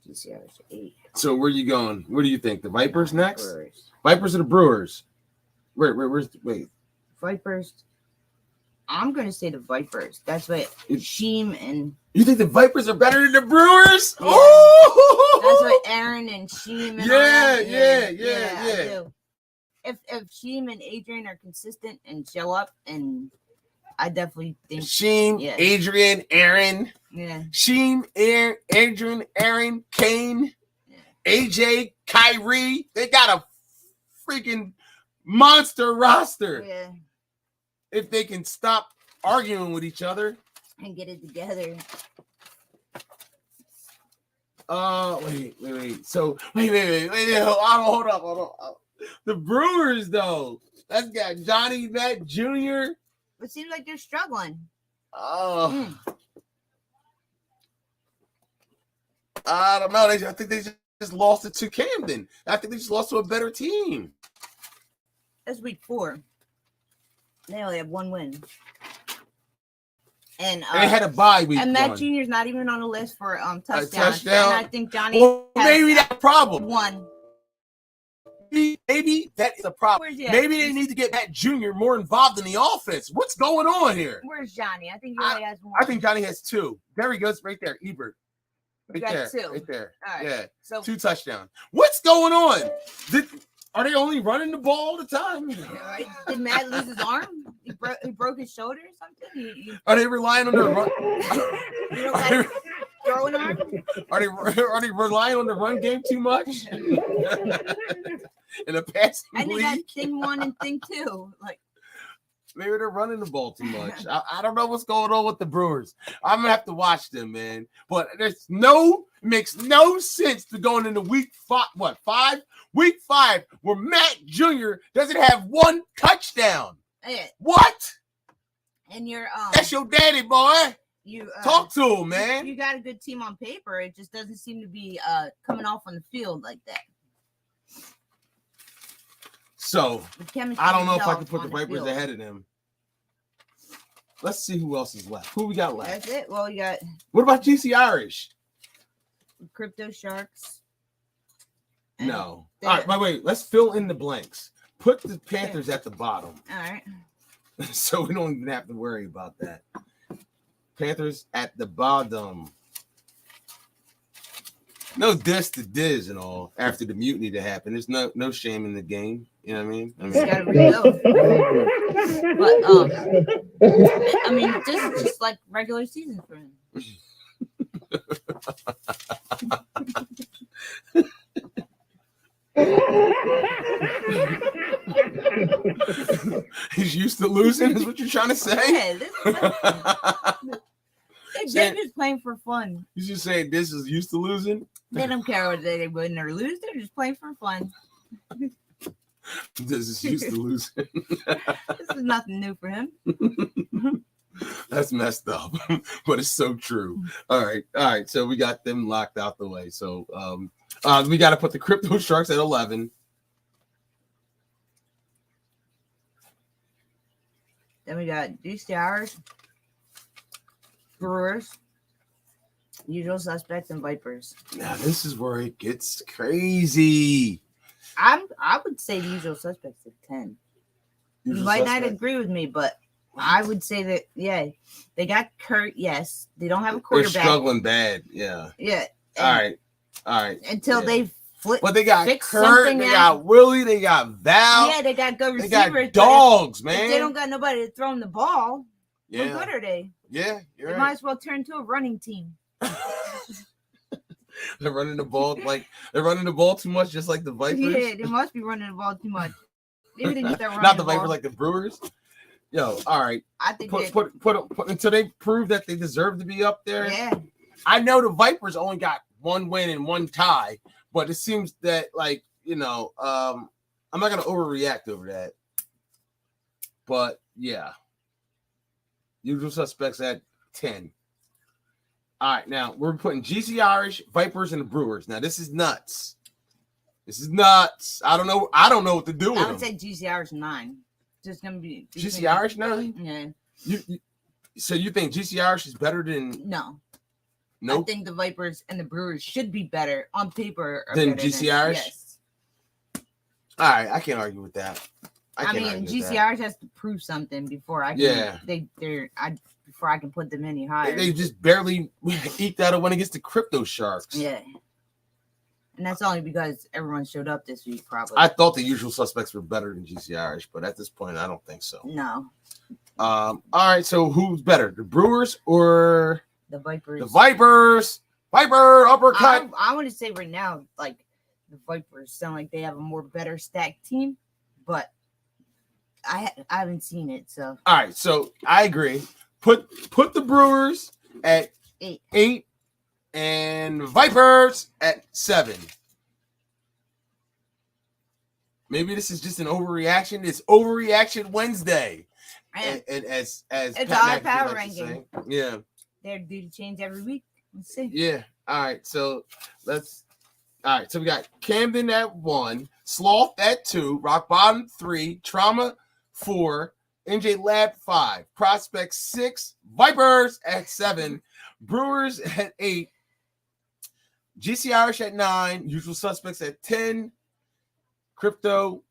GCR's 8.
So where are you going? Where do you think the Vipers next?
Brewers.
Vipers or the Brewers? Wait.
Vipers. I'm going to say the Vipers. That's what Sheem and...
You think the Vipers are better than the Brewers?
Yeah.
Oh!
That's what Aaron and Sheem and...
Yeah.
I do. If Sheem and Adrian are consistent and show up, and I definitely think...
Sheem, Adrian, Aaron.
Yeah.
Sheem, Adrian, Aaron, Kane, AJ, Kyrie. They got a freaking monster roster.
Yeah.
If they can stop arguing with each other
and get it together.
Wait. So wait. Hold up. The Brewers, though. That's got Johnny Matt Jr.
It seems like they're struggling.
I don't know. I think they just lost it to Camden. I think they just lost to a better team.
That's week 4. They only have 1 win. And
they had a bye week.
And Matt Jr.'s not even on the list for touchdowns. And I think Johnny
maybe that's a problem.
1.
Maybe that is a problem. Maybe they need to get Matt Jr. more involved in the offense. What's going on here?
Where's Johnny? I think he only has 1.
I think Johnny has 2. There he goes, right there, Ebert. Right there,
2.
right there.
All right.
Yeah,
so
2 touchdowns. What's going on? Are they only running the ball all the time?
Did Matt lose his arm? He broke his shoulder or something?
Are they relying on their run?
You don't got throwing arm?
Are they relying on the run game too much? In a passing
and
league?
they got thing 1 and thing 2. Like
maybe they're running the ball too much. I don't know what's going on with the Brewers. I'm gonna have to watch them, man. But makes no sense to going into week 5. What 5? Week 5, where Matt Jr. doesn't have 1 touchdown.
Yeah.
What?
And you're
that's your daddy, boy.
You
talk to him, man.
You got a good team on paper. It just doesn't seem to be coming off on the field like that.
So I don't know if I can put the Vipers ahead of them. Let's see who else is left. Who we got left?
That's it. Well, you got.
What about GC Irish?
Crypto Sharks.
No. All right, wait. Let's fill in the blanks. Put the Panthers at the bottom.
All right.
So we don't even have to worry about that. Panthers at the bottom. No diss to Diz and all after the mutiny that happened. There's no shame in the game. You know what I mean?
Gotta rebuild. But this is just like regular season for him.
He's used to losing, is what you're trying to say?
They're just playing for fun.
You just saying this is used to losing?
They don't care whether they win or lose. They're just playing for fun.
This is used to losing.
This is nothing new for him.
That's messed up, but it's so true. All right. So we got them locked out the way. So we got to put the Crypto Sharks at 11.
Then we got DC Irish, Brewers, Usual Suspects, and Vipers.
Now this is where it gets crazy.
I would say the Usual Suspects at 10. You might not agree with me, but I would say that they got Kurt. Yes, they don't have a quarterback.
They're struggling bad. Yeah. All right.
Until they flip.
But they got Kurt. They got Willie. They got Val.
Yeah, they got good receivers.
They got dogs, man.
If they don't got nobody to throw them the ball.
Yeah.
What good are they?
Yeah,
you're right. Might as well turn to a running team.
They're running the ball they're running the ball too much, just like the Vipers.
Yeah, they must be running the ball too much. Maybe they need to run
not the Vipers, like the Brewers. Yo, all right.
I think
put until they prove that they deserve to be up there.
Yeah.
I know the Vipers only got 1 win and 1 tie, but it seems that I'm not gonna overreact over that. But yeah. Usual Suspects at 10. All right, now we're putting GC Irish, Vipers, and the Brewers. Now this is nuts. I don't know what to do with them.
I would say GC Irish 9. Just gonna be
GC Irish 9.
Yeah.
So you think GC Irish is better than?
No.
Nope.
I think the Vipers and the Brewers should be better on paper
than GC Irish.
Yes.
All right, I can't argue with that.
I mean, GC Irish has to prove something before I can. Before I can put them any higher.
They just barely eked out a win against the Crypto Sharks.
Yeah. And that's only because everyone showed up this week, probably.
I thought the Usual Suspects were better than GC Irish, but at this point, I don't think so.
No.
All right, so who's better, the Brewers or
the Vipers?
The Vipers. Viper uppercut.
I want to say right now, like the Vipers sound like they have a more better stacked team, but I haven't seen it. So
all right, so I agree. Put the Brewers at 8, and Vipers at 7. Maybe this is just an overreaction. It's Overreaction Wednesday. And as
it's
Pat
our
McAfee
power
likes to
ranking.
say. Yeah.
They're due to change every week. Let's see.
Yeah. All right. So we got Camden at 1, Sloth at 2, Rock Bottom 3, Trauma 4, NJ Lab 5, Prospect 6, Vipers at 7, Brewers at 8, GC Irish at 9, Usual Suspects at 10, Crypto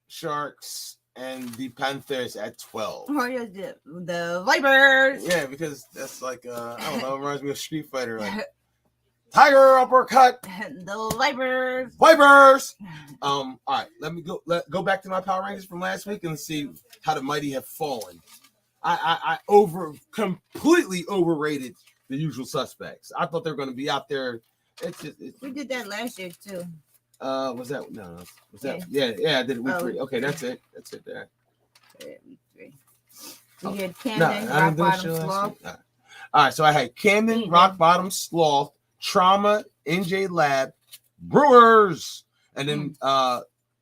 Sharks and the Panthers at 12.
Oh, yeah, the Vipers.
Yeah, because that's like I don't know, it reminds me of Street Fighter, like Tiger uppercut.
The Vipers.
Vipers. All right, let me go back to my power rankings from last week and see how the mighty have fallen. I completely overrated the Usual Suspects. I thought they were going to be out there.
We did that last year too.
Was that no? Was that yeah? I did it week 3. Okay, that's it. That's it there.
Week 3. We had Camden, Rock Bottom, Sloth.
All right, so I had Camden, Rock Bottom, Sloth, Trauma, NJ Lab, Brewers, and then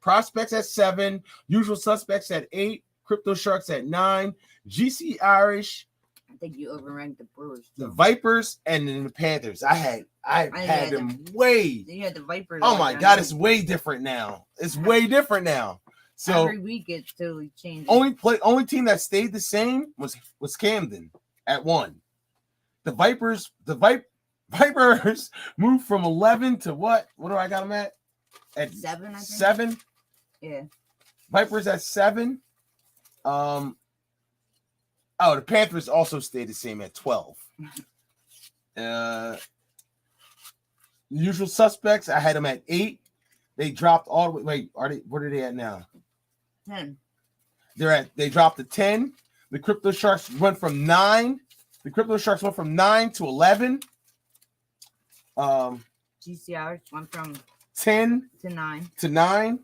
Prospects at 7, Usual Suspects at 8, Crypto Sharks at 9, GC Irish.
I think you overranked the Brewers.
The Vipers, and then the Panthers. I had them way.
You had the Vipers.
Oh my God, it's way different now. It's way different now. So
every week it's totally changing.
Only team that stayed the same was Camden at 1. The Vipers moved from 11 to what? What do I got them at? At
7, I think.
7.
Yeah. Vipers
at 7. The Panthers also stayed the same at 12. Usual Suspects, I had them at 8. They dropped all the way. Wait, what are they at now?
10.
They dropped to 10. The Crypto Sharks went from 9. The Crypto Sharks went from 9 to 11.
GCR went from
10
to 9.
To 9.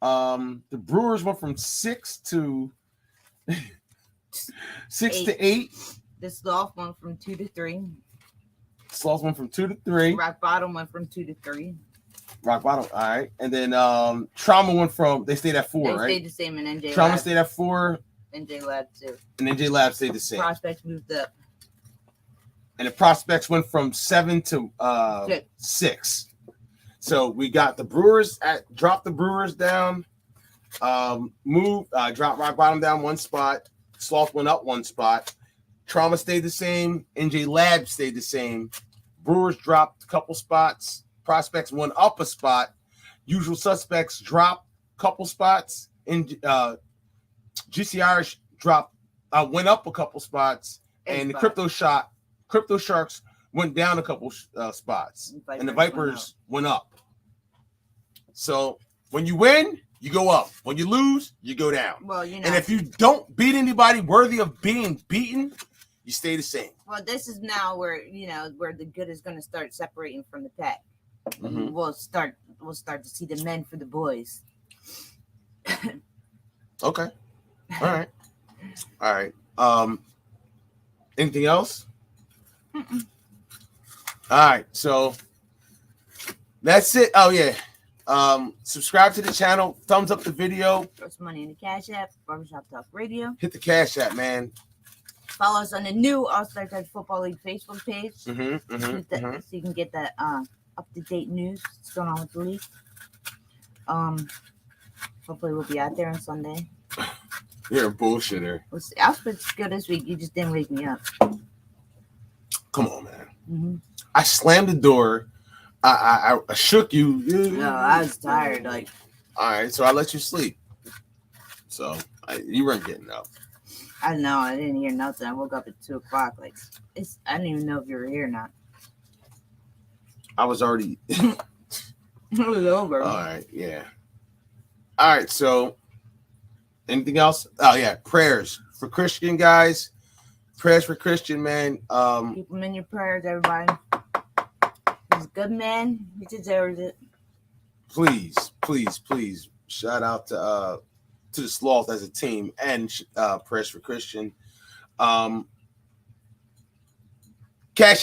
The Brewers went from 6 to 6 to 8.
The Sloth went from 2 to 3.
Sloth went from 2 to 3.
Rock Bottom went from 2 to 3.
Rock Bottom, all right. And then Trauma they stayed at 4, right?
They stayed the same in NJ
Trauma
Lab.
stayed at 4.
NJ Lab too.
And NJ Lab stayed the same.
Prospects moved up.
And the Prospects went from 7 to 6. So we got the Brewers dropped the Brewers down, dropped Rock Bottom down 1 spot. Sloth went up 1 spot. Trauma stayed the same. NJ Lab stayed the same. Brewers dropped a couple spots. Prospects went up a spot. Usual Suspects dropped a couple spots. And GC Irish went up a couple spots. And the Crypto Sharks went down a couple spots. And the Vipers went up. So when you win, you go up. When you lose, you go down.
Well,
and if you don't beat anybody worthy of being beaten, you stay the same.
Well, this is now where the good is going to start separating from the pack. Mm-hmm. We'll start to see the men for the boys.
Okay. All right. Anything else?
Mm-mm.
All right. So that's it. Oh yeah. Subscribe to the channel. Thumbs up the video.
Throw some money in the Cash App. Barbershop Talk Radio.
Hit the Cash App, man.
Follow us on the new All-Star College Football League Facebook page. So you can get that up-to-date news that's going on with the league. Hopefully we'll be out there on Sunday.
You're a bullshitter.
I was pretty good this week. You just didn't wake me up.
Come on, man.
Mm-hmm.
I slammed the door. I shook you.
No, I was tired. All
right, so I let you sleep. So you weren't getting up.
I know. I didn't hear nothing. I woke up at 2:00. I didn't even know if you were here or not.
I was already.
It was over.
All right. Yeah. All right. So, anything else? Oh yeah, prayers for Christian guys. Prayers for Christian, man.
Keep him in your prayers, everybody. He's a good man. He deserves it.
Please. Shout out to the Sloth as a team and prayers for Christian. Cash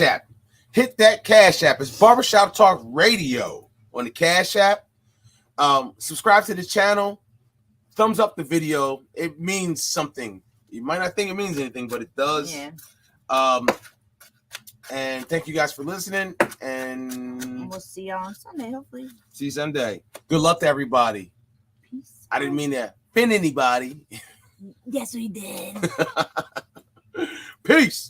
App. hit that Cash App. It's Barbershop Talk Radio on the Cash App. Subscribe to the channel. Thumbs up the video. It means something. You might not think it means anything, but it does.
Yeah.
And thank you guys for listening. And
we'll see y'all on Sunday, hopefully.
See you Sunday. Good luck to everybody.
Peace.
I didn't mean to offend anybody.
Yes, we did.
Peace.